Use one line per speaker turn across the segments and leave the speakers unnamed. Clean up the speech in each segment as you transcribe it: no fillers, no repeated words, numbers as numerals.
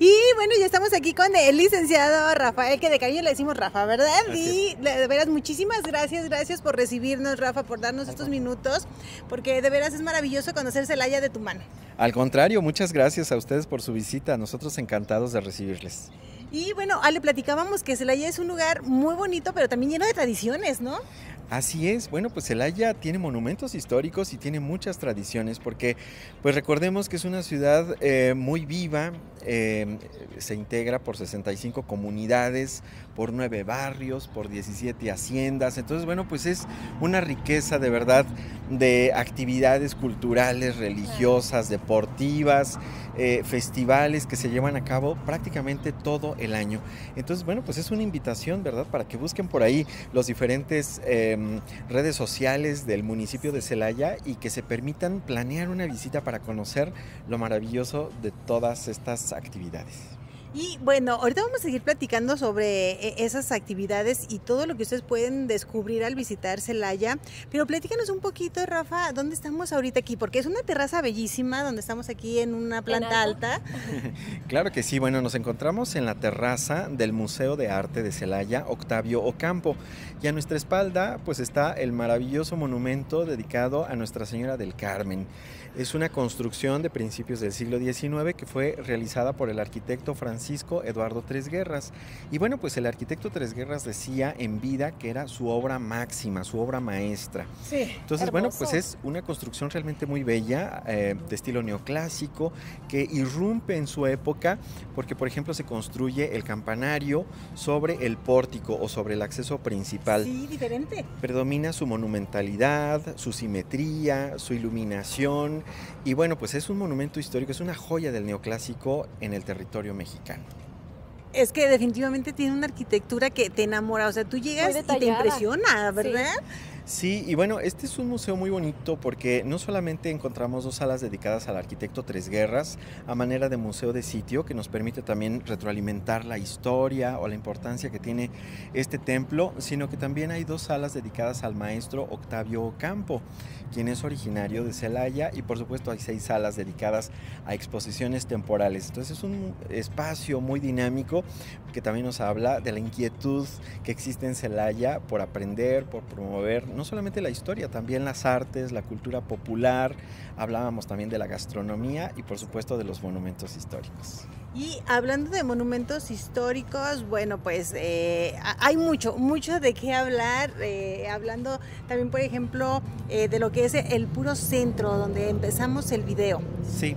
Y bueno, ya estamos aquí con el licenciado Rafael, que de cariño le decimos Rafa, ¿verdad? Y de veras, muchísimas gracias por recibirnos, Rafa, por darnos estos minutos, porque de veras es maravilloso conocer Celaya de tu mano.
Al contrario, muchas gracias a ustedes por su visita, nosotros encantados de recibirles.
Y bueno, Ale, platicábamos que Celaya es un lugar muy bonito, pero también lleno de tradiciones, ¿no?
Así es, bueno, pues Celaya tiene monumentos históricos y tiene muchas tradiciones, porque pues recordemos que es una ciudad muy viva, se integra por 65 comunidades, por 9 barrios, por 17 haciendas, entonces bueno, pues es una riqueza de verdad de actividades culturales, religiosas, deportivas, festivales que se llevan a cabo prácticamente todo el año. Entonces bueno, pues es una invitación, ¿verdad?, para que busquen por ahí los diferentes redes sociales del municipio de Celaya y que se permitan planear una visita para conocer lo maravilloso de todas estas actividades.
Y bueno, ahorita vamos a seguir platicando sobre esas actividades y todo lo que ustedes pueden descubrir al visitar Celaya, pero platícanos un poquito, Rafa, ¿dónde estamos ahorita aquí? Porque es una terraza bellísima, donde estamos aquí en una planta alta.
Claro que sí, bueno, nos encontramos en la terraza del Museo de Arte de Celaya, Octavio Ocampo, y a nuestra espalda pues está el maravilloso monumento dedicado a Nuestra Señora del Carmen. Es una construcción de principios del siglo XIX que fue realizada por el arquitecto Francisco Eduardo Tresguerras. Y bueno, pues el arquitecto Tresguerras decía en vida que era su obra máxima, su obra maestra.
Sí,
entonces,
hermoso.
bueno, pues es una construcción realmente muy bella, de estilo neoclásico, que irrumpe en su época, porque por ejemplo se construye el campanario sobre el pórtico o sobre el acceso principal.
Sí, diferente.
Predomina su monumentalidad, su simetría, su iluminación, y bueno, pues es un monumento histórico, es una joya del neoclásico en el territorio mexicano.
Es que definitivamente tiene una arquitectura que te enamora, o sea, tú llegas y te impresiona, ¿verdad?
Sí, y bueno, este es un museo muy bonito porque no solamente encontramos dos salas dedicadas al arquitecto Tresguerras a manera de museo de sitio, que nos permite también retroalimentar la historia o la importancia que tiene este templo, sino que también hay dos salas dedicadas al maestro Octavio Ocampo, quien es originario de Celaya, y por supuesto hay 6 salas dedicadas a exposiciones temporales. Entonces es un espacio muy dinámico que también nos habla de la inquietud que existe en Celaya por aprender, por promover no solamente la historia, también las artes, la cultura popular. Hablábamos también de la gastronomía y por supuesto de los monumentos históricos.
Y hablando de monumentos históricos, bueno, pues hay mucho de qué hablar, hablando también, por ejemplo, de lo que es el puro centro, donde empezamos el video.
Sí,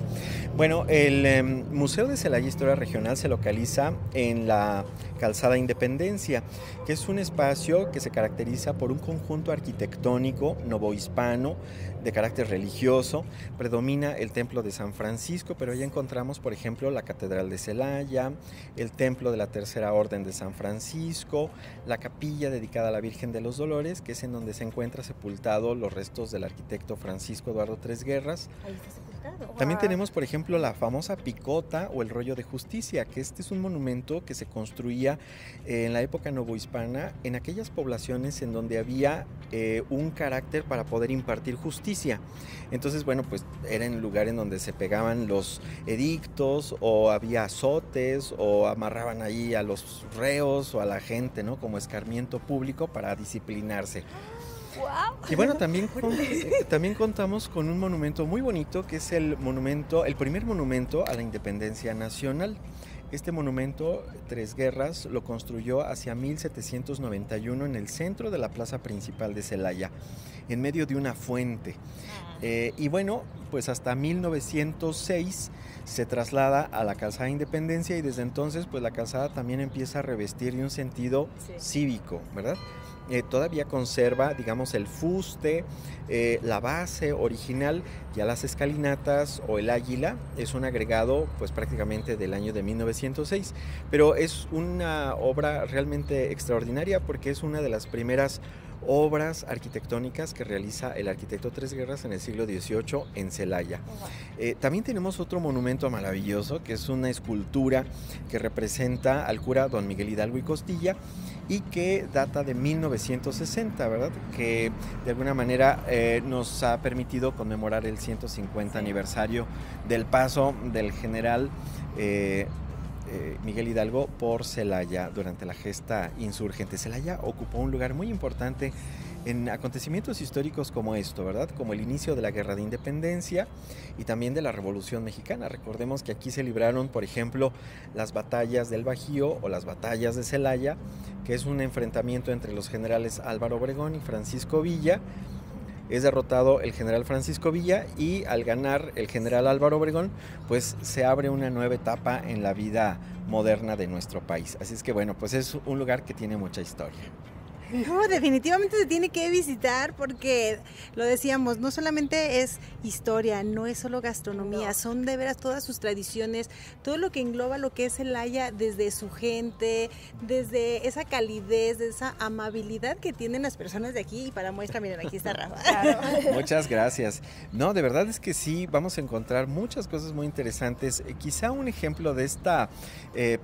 bueno, el Museo de Celaya Historia Regional se localiza en la Calzada Independencia, que es un espacio que se caracteriza por un conjunto arquitectónico novohispano de carácter religioso. Predomina el templo de San Francisco, pero ya encontramos, por ejemplo, la Catedral de Celaya, el templo de la Tercera Orden de San Francisco, la capilla dedicada a la Virgen de los Dolores, que es en donde se encuentra sepultado los restos del arquitecto Francisco Eduardo Tresguerras.
Ahí está sepultado.
También tenemos, por ejemplo, la famosa Picota o el Rollo de Justicia, que este es un monumento que se construía en la época novohispana en aquellas poblaciones en donde había un carácter para poder impartir justicia. Entonces, bueno, pues era en el lugar en donde se pegaban los edictos, o había azotes, o amarraban ahí a los reos o a la gente, ¿no?, como escarmiento público para disciplinarse.
Wow.
Y bueno, también contamos con un monumento muy bonito, que es el primer monumento a la independencia nacional. Este monumento, Tresguerras lo construyó hacia 1791 en el centro de la plaza principal de Celaya, en medio de una fuente. Y bueno, pues hasta 1906 se traslada a la Calzada Independencia, y desde entonces pues la calzada también empieza a revestir de un sentido cívico, ¿verdad? Todavía conserva, digamos, el fuste, la base original. Ya las escalinatas o el águila es un agregado pues prácticamente del año de 1906, pero es una obra realmente extraordinaria porque es una de las primeras obras arquitectónicas que realiza el arquitecto Tresguerras en el siglo XVIII en Celaya. También tenemos otro monumento maravilloso, que es una escultura que representa al cura don Miguel Hidalgo y Costilla, y que data de 1960, ¿verdad? Que de alguna manera nos ha permitido conmemorar el 150 aniversario del paso del general Miguel Hidalgo por Celaya durante la gesta insurgente. Celaya ocupó un lugar muy importante en acontecimientos históricos como esto, ¿verdad? Como el inicio de la Guerra de Independencia y también de la Revolución Mexicana. Recordemos que aquí se libraron, por ejemplo, las batallas del Bajío o las batallas de Celaya, que es un enfrentamiento entre los generales Álvaro Obregón y Francisco Villa. Es derrotado el general Francisco Villa y al ganar el general Álvaro Obregón, pues se abre una nueva etapa en la vida moderna de nuestro país. Así es que bueno, pues es un lugar que tiene mucha historia.
No, definitivamente se tiene que visitar porque, lo decíamos, no solamente es historia, no es solo gastronomía, son de veras todas sus tradiciones, todo lo que engloba lo que es Celaya, desde su gente, desde esa calidez, de esa amabilidad que tienen las personas de aquí. Y para muestra, miren, aquí está Rafa.
Claro. Muchas gracias. No, de verdad es que sí, vamos a encontrar muchas cosas muy interesantes. Quizá un ejemplo de esta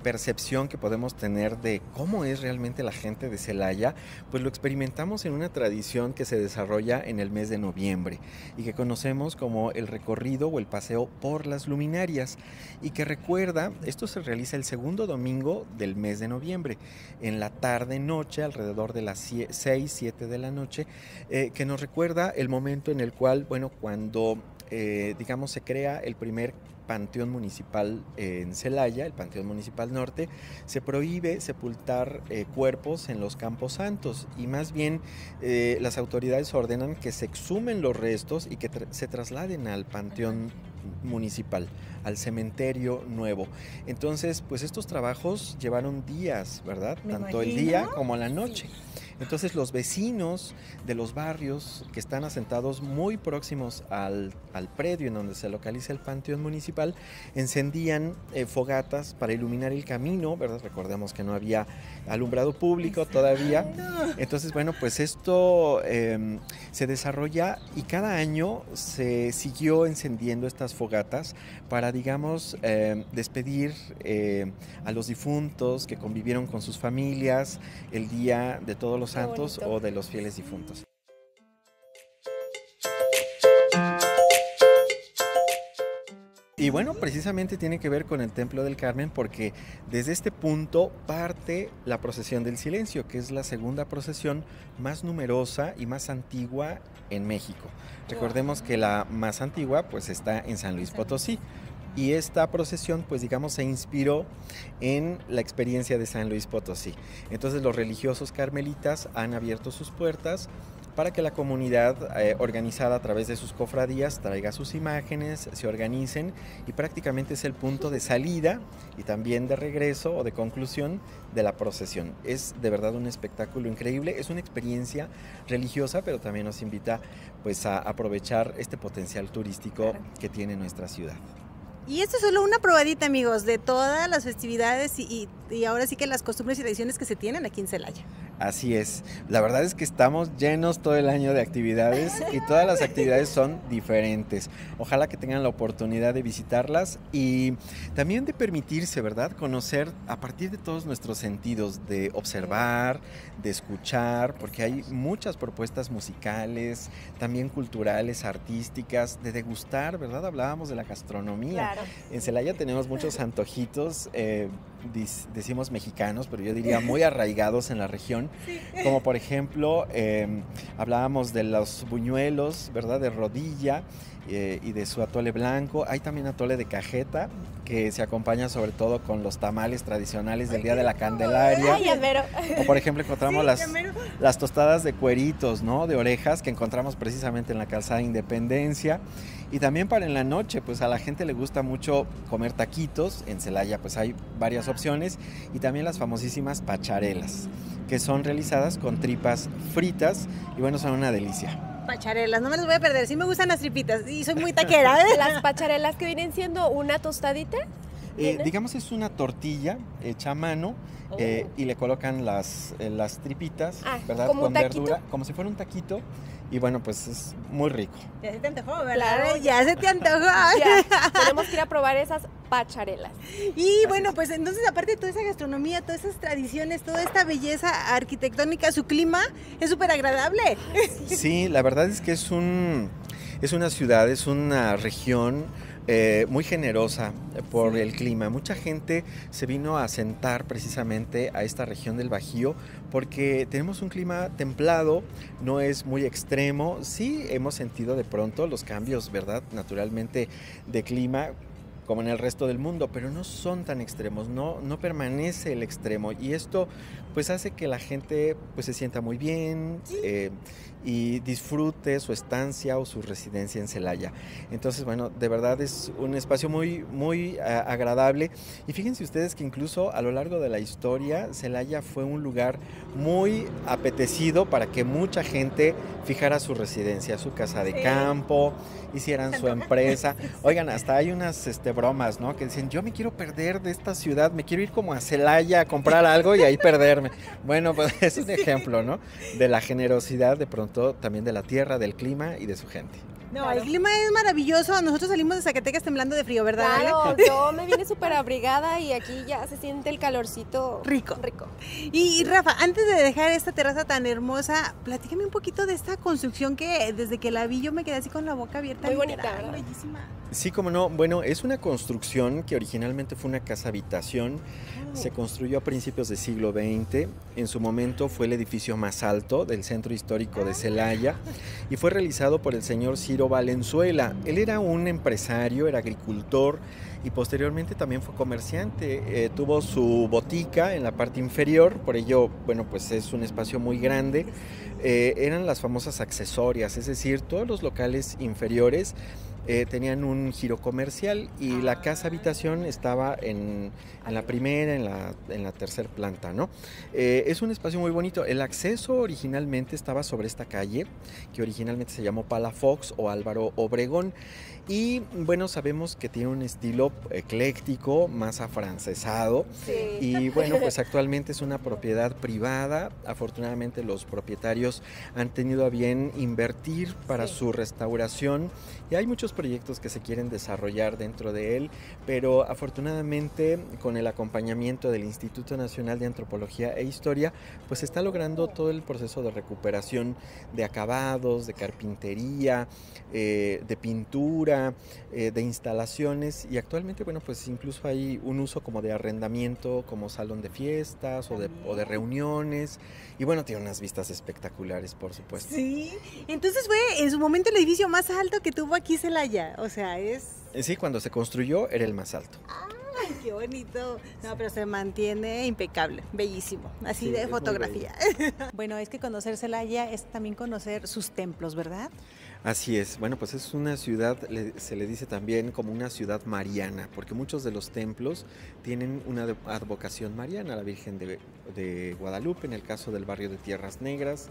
percepción que podemos tener de cómo es realmente la gente de Celaya, pues lo experimentamos en una tradición que se desarrolla en el mes de noviembre y que conocemos como el recorrido o el paseo por las luminarias, y que recuerda, esto se realiza el segundo domingo del mes de noviembre, en la tarde-noche, alrededor de las 6, 7 de la noche, que nos recuerda el momento en el cual, bueno, cuando digamos se crea el primer Panteón Municipal en Celaya, el Panteón Municipal Norte. Se prohíbe sepultar cuerpos en los campos santos y más bien las autoridades ordenan que se exhumen los restos y que se trasladen al Panteón Municipal, al cementerio nuevo. Entonces, pues estos trabajos llevaron días, ¿verdad? Tanto el día como la noche. Entonces los vecinos de los barrios que están asentados muy próximos al predio en donde se localiza el Panteón Municipal encendían fogatas para iluminar el camino, ¿verdad? Recordemos que no había alumbrado público todavía. Entonces, bueno, pues esto se desarrolla y cada año se siguió encendiendo estas fogatas para, digamos, despedir a los difuntos que convivieron con sus familias el día de todos los santos o de los fieles difuntos. Y bueno, precisamente tiene que ver con el Templo del Carmen porque desde este punto parte la procesión del silencio, que es la segunda procesión más numerosa y más antigua en México. Recordemos que la más antigua pues está en San Luis Potosí. Y esta procesión, pues digamos, se inspiró en la experiencia de San Luis Potosí. Entonces los religiosos carmelitas han abierto sus puertas para que la comunidad organizada a través de sus cofradías traiga sus imágenes, se organicen y prácticamente es el punto de salida y también de regreso o de conclusión de la procesión. Es de verdad un espectáculo increíble, es una experiencia religiosa, pero también nos invita pues a aprovechar este potencial turístico que tiene nuestra ciudad.
Y esto es solo una probadita, amigos, de todas las festividades y ahora sí que las costumbres y tradiciones que se tienen aquí en Celaya.
Así es, la verdad es que estamos llenos todo el año de actividades y todas las actividades son diferentes. Ojalá que tengan la oportunidad de visitarlas y también de permitirse, ¿verdad?, conocer a partir de todos nuestros sentidos, de observar, de escuchar, porque hay muchas propuestas musicales, también culturales, artísticas, de degustar, ¿verdad? Hablábamos de la gastronomía. Claro. En Celaya tenemos muchos antojitos, decimos mexicanos, pero yo diría muy arraigados en la región, como por ejemplo, hablábamos de los buñuelos, ¿verdad?, de rodilla y de su atole blanco. Hay también atole de cajeta, que se acompaña sobre todo con los tamales tradicionales del Día de la Candelaria. O por ejemplo encontramos las tostadas de cueritos, ¿no?, de orejas, que encontramos precisamente en la calzada Independencia. Y también para en la noche, pues a la gente le gusta mucho comer taquitos. En Celaya pues hay varias opciones y también las famosísimas pacharelas, que son realizadas con tripas fritas y bueno, son una delicia.
Pacharelas, no me las voy a perder, sí me gustan las tripitas y soy muy taquera.
Las pacharelas que vienen siendo una tostadita.
Digamos es una tortilla hecha a mano y le colocan las tripitas, ¿verdad?
Como
con
un taquito,
verdura, como si fuera un taquito. Y bueno, pues es muy rico.
Ya se te antojó, ¿verdad?
Claro,
ya se te antojó.
Ya, tenemos que ir a probar esas pacharelas.
Y bueno, pues entonces aparte de toda esa gastronomía, todas esas tradiciones, toda esta belleza arquitectónica, su clima es súper agradable.
Sí, la verdad es que es una ciudad, es una región muy generosa por el clima. Mucha gente se vino a asentar precisamente a esta región del Bajío porque tenemos un clima templado, no es muy extremo. Sí hemos sentido de pronto los cambios, ¿verdad? Naturalmente de clima, como en el resto del mundo, pero no son tan extremos, no permanece el extremo, y esto pues hace que la gente pues se sienta muy bien y disfrute su estancia o su residencia en Celaya. Entonces, bueno, de verdad es un espacio muy agradable, y fíjense ustedes que incluso a lo largo de la historia Celaya fue un lugar muy apetecido para que mucha gente fijara su residencia, su casa de campo, hicieran su empresa. Oigan, hasta hay unas bromas, ¿no? Que dicen, yo me quiero perder de esta ciudad, me quiero ir como a Celaya a comprar algo y ahí perderme. Bueno, pues es un ejemplo, ¿no? De la generosidad de pronto también de la tierra, del clima y de su gente.
No, claro. El clima es maravilloso. Nosotros salimos de Zacatecas temblando de frío, ¿verdad?
Claro, yo me vine súper abrigada y aquí ya se siente el calorcito rico.
Y Rafa, antes de dejar esta terraza tan hermosa, platícame un poquito de esta construcción que desde que la vi yo me quedé así con la boca abierta.
Muy bonita, ¿verdad?
Bellísima.
Sí, como no. Bueno, es una construcción que originalmente fue una casa habitación. Se construyó a principios del siglo XX. En su momento fue el edificio más alto del centro histórico de Celaya y fue realizado por el señor Ciro Valenzuela. Él era un empresario, era agricultor y posteriormente también fue comerciante. Tuvo su botica en la parte inferior, por ello, bueno, pues es un espacio muy grande. Eran las famosas accesorias, es decir, todos los locales inferiores tenían un giro comercial y la casa habitación estaba en la primera, en la tercera planta, ¿no? Es un espacio muy bonito. El acceso originalmente estaba sobre esta calle, que originalmente se llamó Palafox o Álvaro Obregón. Y bueno, sabemos que tiene un estilo ecléctico, más afrancesado.
Sí.
Y bueno, pues actualmente es una propiedad privada. Afortunadamente los propietarios han tenido a bien invertir para su restauración. Y hay muchos proyectos que se quieren desarrollar dentro de él, pero afortunadamente con el acompañamiento del Instituto Nacional de Antropología e Historia, pues se está logrando todo el proceso de recuperación de acabados, de carpintería, de pintura, de instalaciones, y actualmente, bueno, pues incluso hay un uso como de arrendamiento, como salón de fiestas o de reuniones, y bueno, tiene unas vistas espectaculares, por supuesto.
Sí, entonces fue en su momento el edificio más alto que tuvo aquí Celaya, o sea, es...
Sí, cuando se construyó era el más alto.
¡Ay, qué bonito! No, pero se mantiene impecable, bellísimo, así sí, de fotografía. Bueno, es que conocer Celaya es también conocer sus templos, ¿verdad?
Así es. Bueno, pues es una ciudad, se le dice también como una ciudad mariana, porque muchos de los templos tienen una advocación mariana, la Virgen de Guadalupe, en el caso del barrio de Tierras Negras,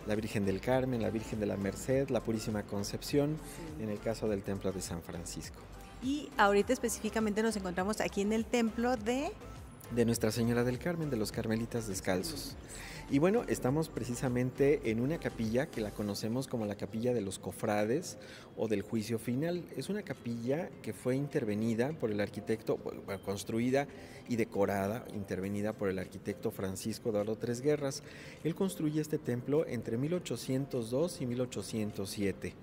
la Virgen del Carmen, la Virgen de la Merced, la Purísima Concepción, en el caso del Templo de San Francisco.
Y ahorita específicamente nos encontramos aquí en el templo de
Nuestra Señora del Carmen, de los Carmelitas Descalzos. Y bueno, estamos precisamente en una capilla que la conocemos como la Capilla de los Cofrades o del Juicio Final. Es una capilla que fue intervenida por el arquitecto, construida y decorada, intervenida por el arquitecto Francisco Eduardo Tres Guerras. Él construye este templo entre 1802 y 1807.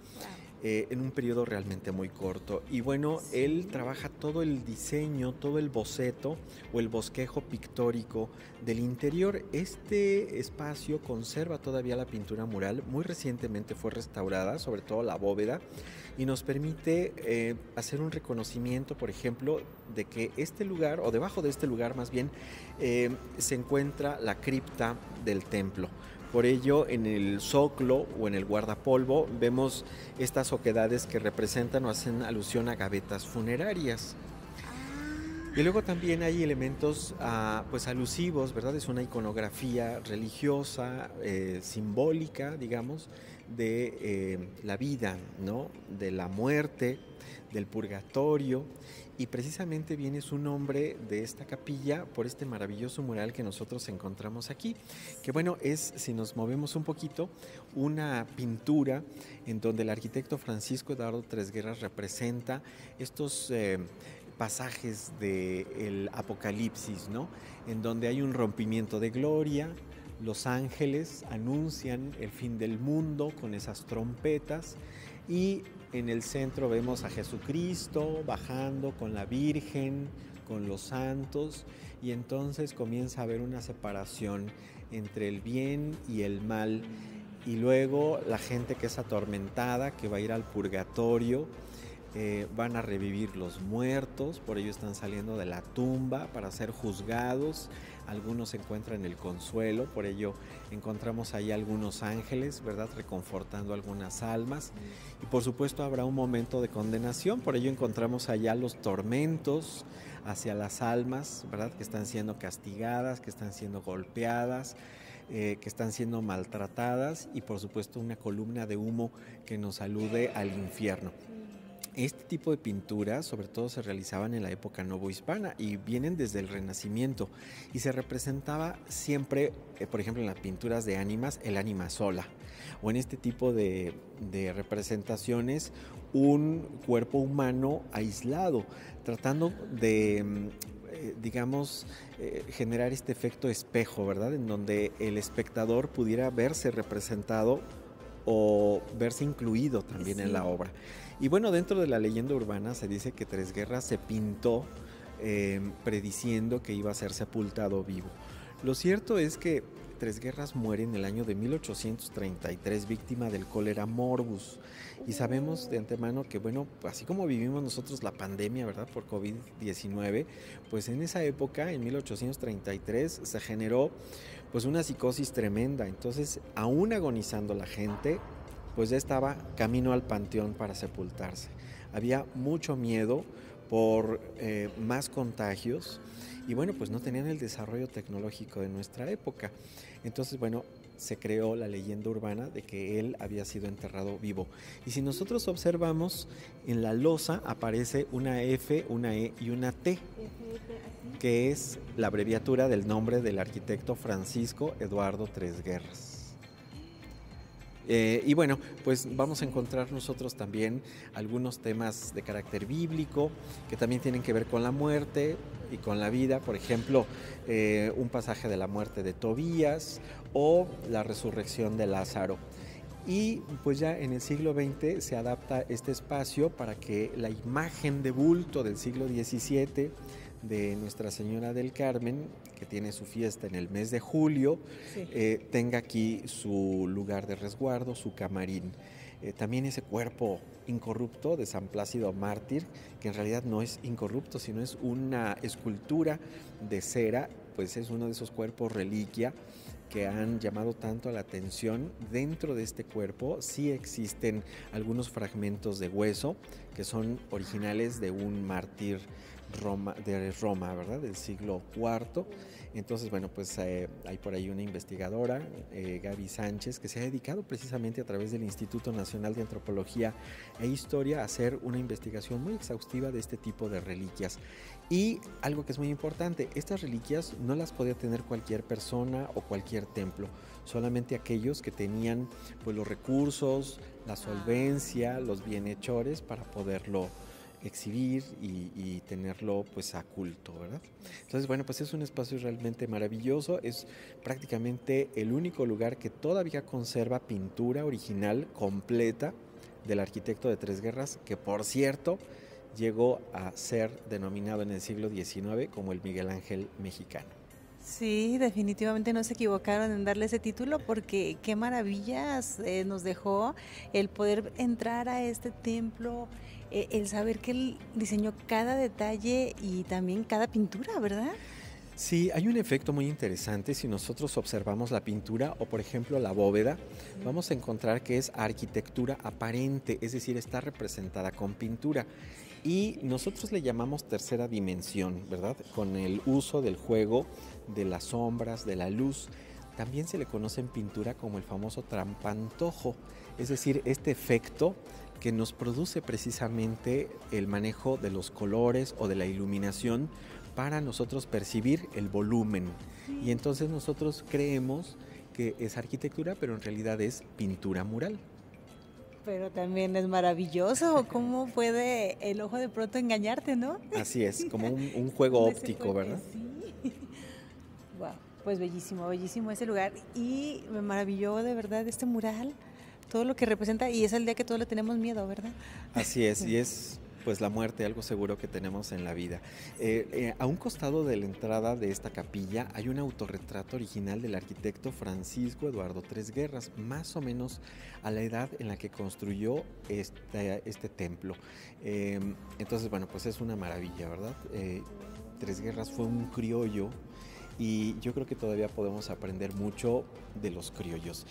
En un periodo realmente muy corto. Y bueno, él trabaja todo el diseño, todo el boceto o el bosquejo pictórico del interior. Este espacio conserva todavía la pintura mural, muy recientemente fue restaurada, sobre todo la bóveda, y nos permite hacer un reconocimiento, por ejemplo, de que este lugar, o debajo de este lugar más bien, se encuentra la cripta del templo. Por ello, en el zócalo o en el guardapolvo vemos estas oquedades que representan o hacen alusión a gavetas funerarias. Y luego también hay elementos pues alusivos, ¿verdad? Es una iconografía religiosa, simbólica, digamos, de la vida, ¿no? De la muerte, del purgatorio. Y precisamente viene su nombre de esta capilla por este maravilloso mural que nosotros encontramos aquí, que bueno, es, si nos movemos un poquito, una pintura en donde el arquitecto Francisco Eduardo Tres Guerras representa estos pasajes del Apocalipsis, ¿no? En donde hay un rompimiento de gloria, los ángeles anuncian el fin del mundo con esas trompetas,
y en el centro vemos a Jesucristo bajando con la Virgen, con los santos, y entonces comienza a haber una separación entre el bien y el mal, y luego la gente que es atormentada, que va a ir al purgatorio, van a revivir los muertos, por ello están saliendo de la tumba para ser juzgados. Algunos encuentran el consuelo, por ello encontramos ahí algunos ángeles, ¿verdad?, reconfortando algunas almas. Y por supuesto habrá un momento de condenación, por ello encontramos allá los tormentos hacia las almas, ¿verdad?, que están siendo castigadas, que están siendo golpeadas, que están siendo maltratadas, y por supuesto una columna de humo que nos alude al infierno. Este tipo de pinturas sobre todo se realizaban en la época novohispana y vienen desde el Renacimiento, y se representaba siempre, por ejemplo en las pinturas de ánimas, el ánima sola, o en este tipo de representaciones un cuerpo humano aislado, tratando de generar este efecto espejo, ¿verdad?, en donde el espectador pudiera verse representado o verse incluido también en la obra. Y bueno, dentro de la leyenda urbana se dice que Tres Guerras se pintó prediciendo que iba a ser sepultado vivo. Lo cierto es que Tres Guerras muere en el año de 1833 víctima del cólera morbus, y sabemos de antemano que, bueno, así como vivimos nosotros la pandemia, ¿verdad?, por COVID-19, pues en esa época, en 1833, se generó pues una psicosis tremenda. Entonces, aún agonizando la gente, pues ya estaba camino al panteón para sepultarse. Había mucho miedo por más contagios, y bueno, pues no tenían el desarrollo tecnológico de nuestra época. Entonces, bueno, se creó la leyenda urbana de que él había sido enterrado vivo. Y si nosotros observamos, en la losa aparece una F, una E y una T, que es la abreviatura del nombre del arquitecto Francisco Eduardo Tres Guerras. Y bueno, pues vamos a encontrar nosotros también algunos temas de carácter bíblico que también tienen que ver con la muerte y con la vida. Por ejemplo, un pasaje de la muerte de Tobías o la resurrección de Lázaro. Y pues ya en el siglo XX se adapta este espacio para que la imagen de bulto del siglo XVII de Nuestra Señora del Carmen, que tiene su fiesta en el mes de julio, sí, tenga aquí su lugar de resguardo, su camarín. También ese cuerpo incorrupto de San Plácido Mártir, que en realidad no es incorrupto, sino es una escultura de cera, pues es uno de esos cuerpos reliquia que han llamado tanto la atención. Dentro de este cuerpo sí existen algunos fragmentos de hueso que son originales de un mártir de Roma, ¿verdad?, del siglo IV. Entonces, bueno, pues hay por ahí una investigadora, Gaby Sánchez, que se ha dedicado precisamente a través del Instituto Nacional de Antropología e Historia a hacer una investigación muy exhaustiva de este tipo de reliquias. Y algo que es muy importante, estas reliquias no las podía tener cualquier persona o cualquier templo, solamente aquellos que tenían pues los recursos, la solvencia, los bienhechores para poderlo exhibir y tenerlo pues a culto, ¿verdad? Entonces, bueno, pues es un espacio realmente maravilloso, es prácticamente el único lugar que todavía conserva pintura original completa del arquitecto de Tres Guerras, que por cierto llegó a ser denominado en el siglo XIX como el Miguel Ángel mexicano.
Sí, definitivamente no se equivocaron en darle ese título, porque qué maravillas nos dejó el poder entrar a este templo, el saber que él diseñó cada detalle y también cada pintura, ¿verdad?
Sí, hay un efecto muy interesante. Si nosotros observamos la pintura o por ejemplo la bóveda, vamos a encontrar que es arquitectura aparente, es decir, está representada con pintura. Y nosotros le llamamos tercera dimensión, ¿verdad? Con el uso del juego de las sombras, de la luz. También se le conoce en pintura como el famoso trampantojo, es decir, este efecto que nos produce precisamente el manejo de los colores o de la iluminación para nosotros percibir el volumen. Y entonces nosotros creemos que es arquitectura, pero en realidad es pintura mural.
Pero también es maravilloso, cómo puede el ojo de pronto engañarte, ¿no?
Así es, como un juego óptico, ¿verdad?
Sí. Wow, pues bellísimo, bellísimo ese lugar, y me maravilló de verdad este mural, todo lo que representa, y es el día que todos le tenemos miedo, ¿verdad?
Así es, y es pues la muerte, algo seguro que tenemos en la vida. A un costado de la entrada de esta capilla hay un autorretrato original del arquitecto Francisco Eduardo Tres Guerras, más o menos a la edad en la que construyó este templo. Entonces, bueno, pues es una maravilla, ¿verdad? Tres Guerras fue un criollo, y yo creo que todavía podemos aprender mucho de los criollos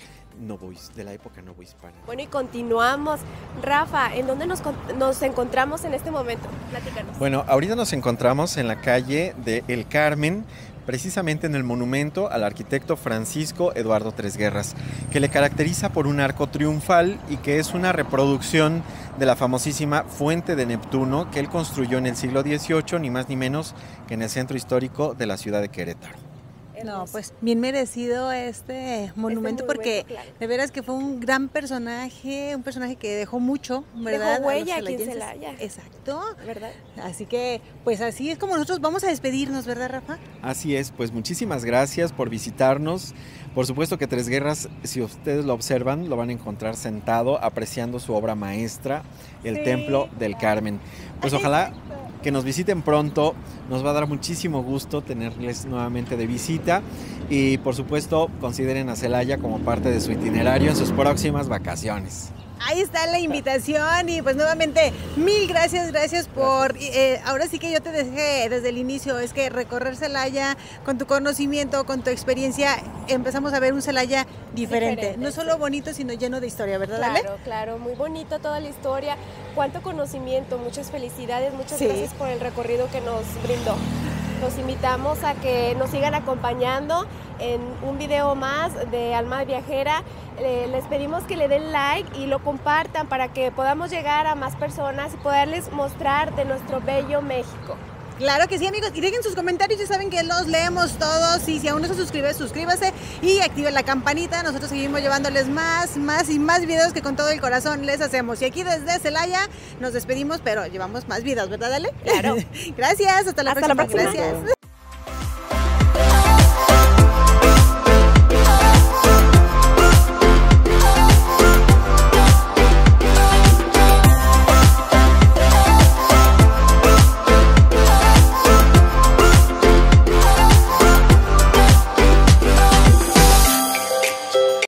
de la época novohispana.
Bueno, y continuamos. Rafa, ¿en dónde nos encontramos en este momento? Platícanos.
Bueno, ahorita nos encontramos en la calle de El Carmen, precisamente en el monumento al arquitecto Francisco Eduardo Tres Guerras, que le caracteriza por un arco triunfal y que es una reproducción de la famosísima Fuente de Neptuno que él construyó en el siglo XVIII, ni más ni menos que en el centro histórico de la ciudad de Querétaro.
No, pues bien merecido este monumento, porque
claro,
de veras que fue un gran personaje, un personaje que dejó mucho, ¿verdad?
Dejó huella
A los
aquí en
celayenses.
Celaya.
Exacto.
¿Verdad?
Así que, pues así es como nosotros vamos a despedirnos, ¿verdad, Rafa?
Así es, pues muchísimas gracias por visitarnos. Por supuesto que Tres Guerras, si ustedes lo observan, lo van a encontrar sentado apreciando su obra maestra, el
Sí.
Templo del Carmen. Pues ojalá que nos visiten pronto, nos va a dar muchísimo gusto tenerles nuevamente de visita, y por supuesto consideren a Celaya como parte de su itinerario en sus próximas vacaciones.
Ahí está la invitación, y pues nuevamente mil gracias por, ahora sí que yo te dejé desde el inicio, es que recorrer Celaya con tu conocimiento, con tu experiencia, empezamos a ver un Celaya diferente, no solo bonito, sino lleno de historia, ¿verdad, Ale?
Claro, claro, muy bonito toda la historia, cuánto conocimiento, muchas felicidades, muchas
Sí.
gracias por el recorrido que nos brindó. Los invitamos a que nos sigan acompañando en un video más de Alma Viajera. Les pedimos que le den like y lo compartan para que podamos llegar a más personas y poderles mostrar de nuestro bello México.
Claro que sí, amigos, y dejen sus comentarios, ya saben que los leemos todos, y si aún no se suscribe, suscríbase y active la campanita. Nosotros seguimos llevándoles más y más videos que con todo el corazón les hacemos. Y aquí desde Celaya nos despedimos, pero llevamos más videos, ¿verdad, Ale?
Claro.
Gracias, hasta la
Hasta la
próxima.
próxima.
Gracias.